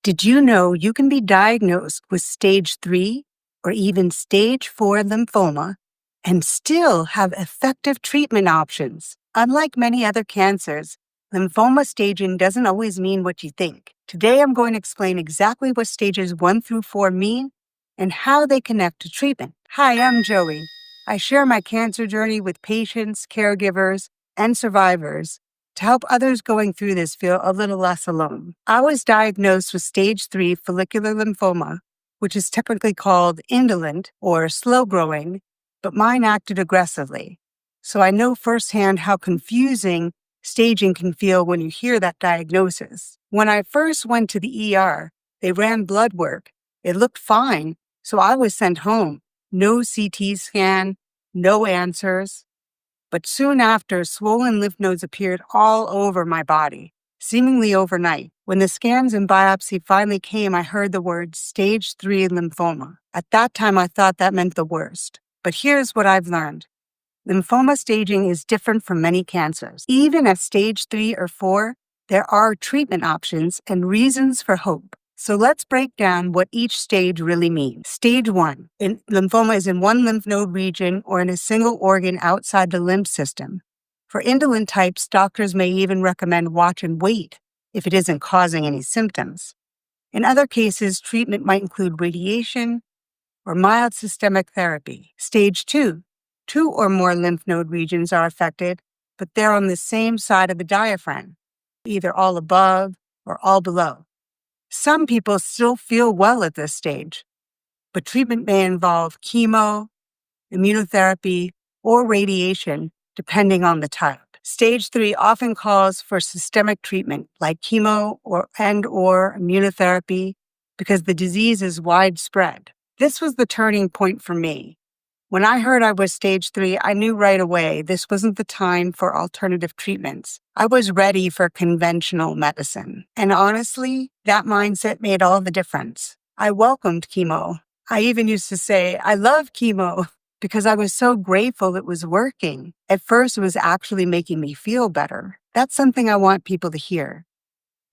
Did you know you can be diagnosed with stage 3 or even stage 4 lymphoma and still have effective treatment options? Unlike many other cancers, lymphoma staging doesn't always mean what you think. Today, I'm going to explain exactly what stages 1 through 4 mean and how they connect to treatment. Hi, I'm Joey. I share my cancer journey with patients, caregivers, and survivors to help others going through this feel a little less alone. I was diagnosed with stage 3 follicular lymphoma, which is typically called indolent or slow growing, but mine acted aggressively. So I know firsthand how confusing staging can feel when you hear that diagnosis. When I first went to the ER, they ran blood work. It looked fine, so I was sent home. No CT scan, no answers. But soon after, swollen lymph nodes appeared all over my body, seemingly overnight. When the scans and biopsy finally came, I heard the word stage 3 lymphoma. At that time, I thought that meant the worst. But here's what I've learned. Lymphoma staging is different from many cancers. Even at stage 3 or 4, there are treatment options and reasons for hope. So let's break down what each stage really means. Stage 1, lymphoma is in one lymph node region or in a single organ outside the lymph system. For indolent types, doctors may even recommend watch and wait if it isn't causing any symptoms. In other cases, treatment might include radiation or mild systemic therapy. Stage 2, 2 or more lymph node regions are affected, but they're on the same side of the diaphragm, either all above or all below. Some people still feel well at this stage, but treatment may involve chemo, immunotherapy, or radiation, depending on the type. Stage 3 often calls for systemic treatment like chemo or immunotherapy because the disease is widespread. This was the turning point for me. When I heard I was stage 3, I knew right away this wasn't the time for alternative treatments. I was ready for conventional medicine. And honestly, that mindset made all the difference. I welcomed chemo. I even used to say, I love chemo because I was so grateful it was working. At first, it was actually making me feel better. That's something I want people to hear.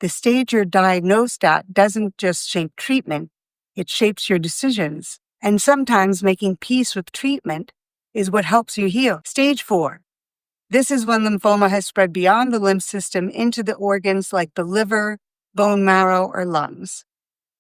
The stage you're diagnosed at doesn't just shape treatment, it shapes your decisions. And sometimes making peace with treatment is what helps you heal. Stage 4. This is when lymphoma has spread beyond the lymph system into the organs like the liver, bone marrow, or lungs.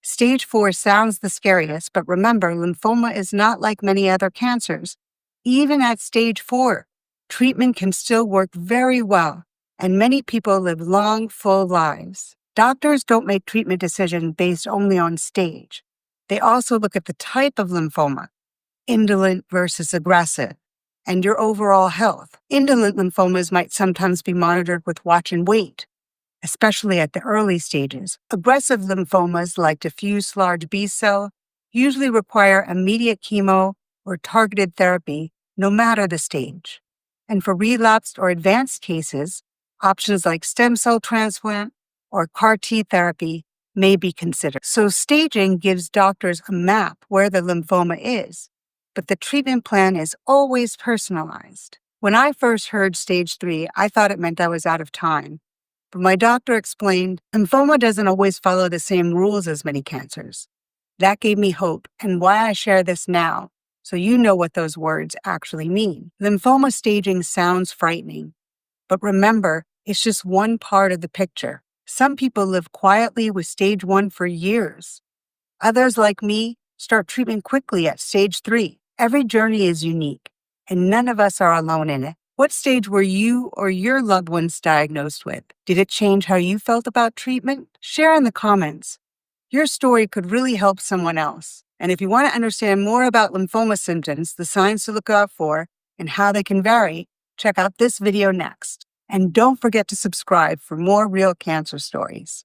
Stage 4 sounds the scariest, but remember, lymphoma is not like many other cancers. Even at stage 4, treatment can still work very well, and many people live long, full lives. Doctors don't make treatment decisions based only on stage. They also look at the type of lymphoma, indolent versus aggressive, and your overall health. Indolent lymphomas might sometimes be monitored with watch and wait, especially at the early stages. Aggressive lymphomas, like diffuse large B-cell, usually require immediate chemo or targeted therapy, no matter the stage. And for relapsed or advanced cases, options like stem cell transplant or CAR T therapy may be considered. So staging gives doctors a map where the lymphoma is, but the treatment plan is always personalized. When I first heard stage 3, I thought it meant I was out of time. But my doctor explained, lymphoma doesn't always follow the same rules as many cancers. That gave me hope and why I share this now, so you know what those words actually mean. Lymphoma staging sounds frightening, but remember, it's just one part of the picture. Some people live quietly with stage 1 for years. Others, like me, start treatment quickly at stage 3. Every journey is unique, and none of us are alone in it. What stage were you or your loved ones diagnosed with? Did it change how you felt about treatment? Share in the comments. Your story could really help someone else. And if you want to understand more about lymphoma symptoms, the signs to look out for, and how they can vary, check out this video next. And don't forget to subscribe for more real cancer stories.